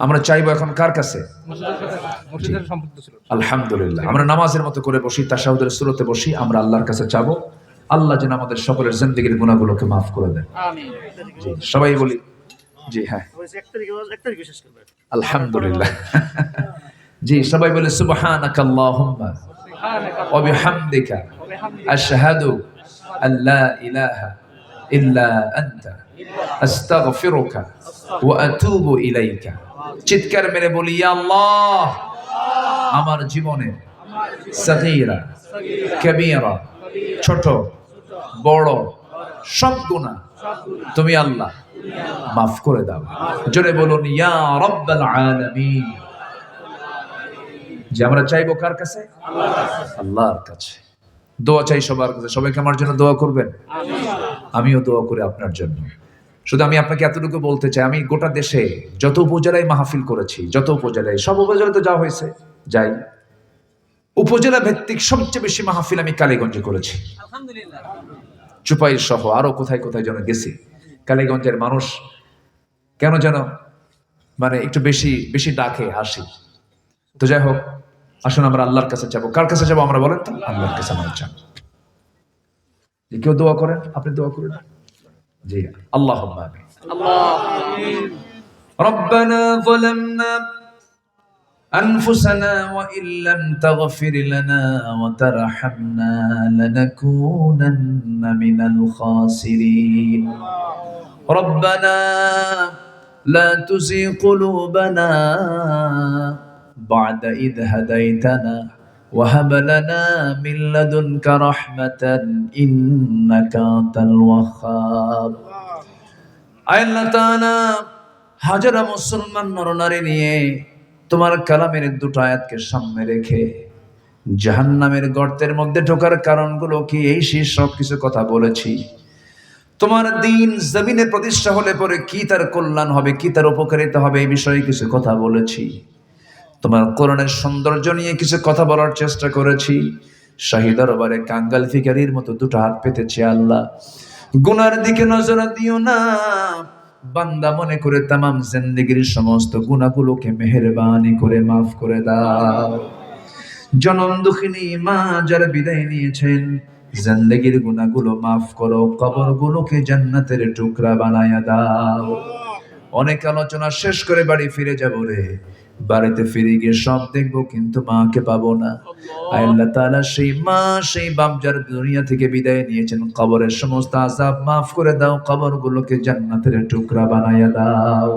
আমরা চাইবো এখন কার কাছে? আলহামদুলিল্লাহ, আমরা নামাজের মতো করে বসি, তাশাহুদের সূরতে বসি, আমরা আল্লাহর কাছে চাবো আল্লাহ যেন আমাদের সকলের জিন্দেগির গুনাহগুলোকে মাফ করে দেন। আমিন। জি, সবাই বলি। জি হ্যাঁ, আলহামদুলিল্লাহ। জি, সবাই বলে সুবহানাকা আল্লাহুম্মা ওয়া বিহামদিকা আশহাদু আল্লা ইলাহা ইল্লা আনতা আস্তাগফিরুকা ওয়া আতুবু ইলাইকা। চিৎকার মেরে বলি, ইয়া আল্লাহ, আমার জীবনের সগীরা কবীরা, ছোট বড় সব গুনাহ তুমি আল্লাহ মাফ করে দাও। জোরে বলুন, ইয়া রাব্বাল আলামিন। যে আমরা চাইবো কার কাছে? আল্লাহর কাছে। দোয়া চাই সবার কাছে। সবাইকে আমার জন্য দোয়া করবেন। আমিও দোয়া করি আপনার জন্য। শুধু আমি আপনাকে এতটুকু বলতে চাই, আমি গোটা দেশে যত উপজেলায় মাহফিল করেছি, যত উপজেলায়, সব উপজেলায় তো যাওয়া হয়েছে, যাই, উপজেলা ভিত্তিক সবচেয়ে বেশি মাহফিল আমি কালীগঞ্জে করেছি, আলহামদুলিল্লাহ। চুপাই সহ আরো কোথায় কোথায় যেন গেছি। কালীগঞ্জের মানুষ কেন যেন মানে একটু বেশি বেশি ডাকে, আসি। তো যাই হোক, আসুন আমরা আল্লাহর কাছে যাবো। কার কাছে যাবো আমরা বলেন তো? আল্লাহর কাছে আমরা যাব। যে কেউ দোয়া করেন, আপনি দোয়া করেন। জি, আল্লাহুম্মা আমিন। আমিন। রব্বানা যালামনা আনফুসানা ওয়া ইল্লাম তাগফির লানা ওয়া তারহামনা লানাকুনান্না মিনাল খাসিরিন। রব্বানা লা তুযিগ কুলুবানা বা'দা ইয হাদাইতানা ওয়া হাব লানা মিন লাদুনকা রাহমাতান ইন্নাকা আনতাল ওয়াহ্হাব। আল্লাহ তাআলা, হাজারা মুসলমান নরনারী নিয়ে তোমার কালামের দুটো আয়াতকে সামনে রেখে জাহান্নামের গর্তের মধ্যে ঢোকার কারণগুলো কি, এই সব কিছু কথা বলেছি। তোমার দ্বীন জমিনে প্রতিষ্ঠা হলে পরে কি তার কল্যাণ হবে, কি তার উপকারিতা হবে, এই বিষয়ে কিছু কথা বলেছি। তোমার কোরআনের সৌন্দর্য নিয়ে কিছু কথা বলার চেষ্টা করেছি। শাহী দরবারে কাঙ্গাল ফিকারির মতো দুটো হাত পেতেছি। আল্লাহ, গুনার দিকে নজর দিও না, বান্দা মনে করে তামাম জিন্দেগির সমস্ত গুনাহগুলোকে মেহেরবানি করে মাফ করে দাও। জনম দুঃখিনী মা যারা বিদায় নিয়েছেন, জিন্দেগির গুনাহগুলো মাফ করো, কবরগুলোকে জান্নাতের টুকরা বানায়া দাও। অনেক আলোচনা শেষ করে বাড়ি ফিরে যাব রে, বাড়িতে ফিরে গিয়ে সব দেখবো কিন্তু মাকে পাবো না। আল্লাহ তাআলা, সেই মা সেই বাপ যারা দুনিয়া থেকে বিদায় নিয়েছেন, কবরের সমস্ত আযাব মাফ করে দাও, কবরগুলোকে জান্নাতের টুকরা বানায়া দাও।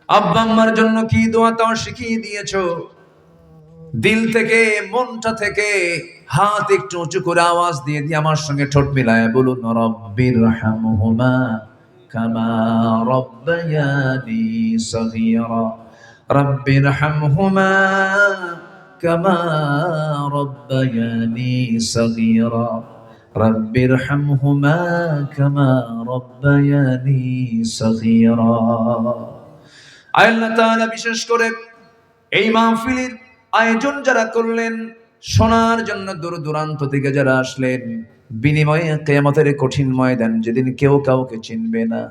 আব্বা আম্মার জন্য কি দোয়া তাও শিখিয়ে দিয়েছো। দিল থেকে, মনটা থেকে হাত একটু উঁচু করে আওয়াজ দিয়ে দিয়ে আমার সঙ্গে ঠোঁট মিলায় বলুন, রব্বিরহামহুমা কামা রব্বায়ানি সগীরা। রব্বিরহামহুমা কামা রব্বায়ানি সগীরা। রব্বিরহামহুমা কামা রব্বায়ানি সগীরা। আল্লাহ তাআলা বিশেষ করে এই মাহফিলের আয়োজন যারা করলেন, শোনার জন্য দূর দূরান্ত থেকে যারা আসলেন, বিনিময়ে কিয়ামতের কঠিন ময়দান যেদিন কেউ কাউকে চিনবে না,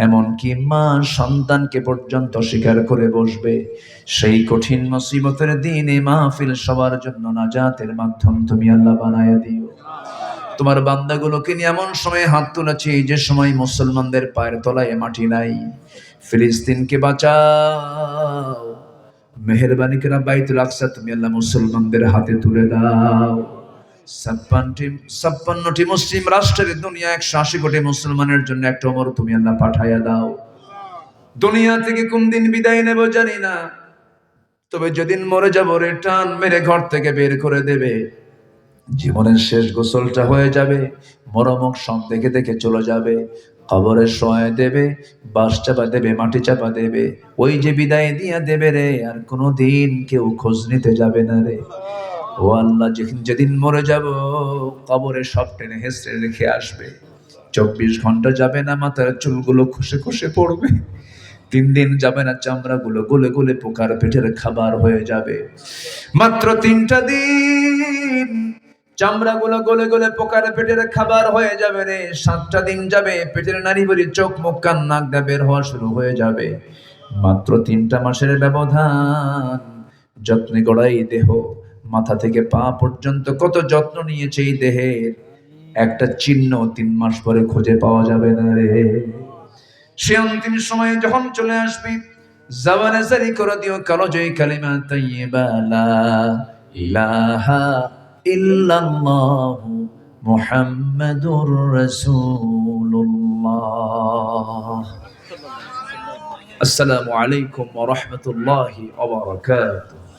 এমনকি মা সন্তানকে পর্যন্ত স্বীকার করে বসবে, সেই কঠিন মুসিবতের দিনে মাহফিল সবার জন্য নাজাতের মাধ্যম তুমি আল্লাহ বানায়া দিও। তোমার বান্দাগুলোকে নিয়ে এমন সময় হাত তুলেছি যে সময় মুসলমানদের পায়ের তলায় মাটি নাই। ফিলিস্তিনকে বাঁচাও, মেহেরবানি করে বাইতুল আকসা তুমি আল্লাহ মুসলমানদের হাতে তুলে দাও। 56টি মুসলিম রাষ্ট্রের দুনিয়া 180 কোটি মুসলমানের জন্য একটা ওমর তুমি আল্লাহ পাঠায়া দাও। দুনিয়া থেকে কোন দিন বিদায় নেব জানি না, তবে যেদিন মরে যাব রে, টান মেরে ঘর থেকে বের করে দেবে, জীবনের শেষ গোসলটা হয়ে যাবে, মরমক সব দেখে দেখে চলে যাবে, কবরে শোয়া দেবে, বাঁশ চাপা দেবে, মাটি চাপা দেবে, ওই যে বিদায় দিয়া দেবে রে, আর কোনোদিন কেউ খোঁজ নিতে যাবে না রে। ও আল্লাহ, যেদিন মরে যাব কবরে সব টেনে হেসড়ে রেখে আসবে, 24 ঘন্টা যাবে না মাথার চুলগুলো খসে খসে পড়বে, 3 দিন যাবে না চামড়াগুলো গলে গলে পোকার পেটের খাবার হয়ে যাবে। মাত্র 3টা দিন চামড়াগুলো গলে গলে পোকার পেটের খাবার হয়ে যাবে রে। 7টা দিন যাবে, পেটের নাড়ি ভরি চোখ মুখ কান নাক দিয়ে বের হওয়া শুরু হয়ে যাবে। মাত্র 3টা মাসের ব্যবধান, যত্নে গড়া এই দেহ, মাথা থেকে পা পর্যন্ত কত যত্ন নিয়েছে এই দেহের, একটা চিহ্ন 3 মাস পরে খুঁজে পাওয়া যাবে না রে। সে অন্তিম সময়ে যখন চলে আসবে, জবানে জারি করে দিও কালজয়ী কালিমা তাইয়্যিবা লা ইলাহা ইল্লাল্লাহু মুহাম্মাদুর রাসূলুল্লাহ। আসসালামু আলাইকুম ওয়া রাহমাতুল্লাহি ওয়া বারাকাতুহু।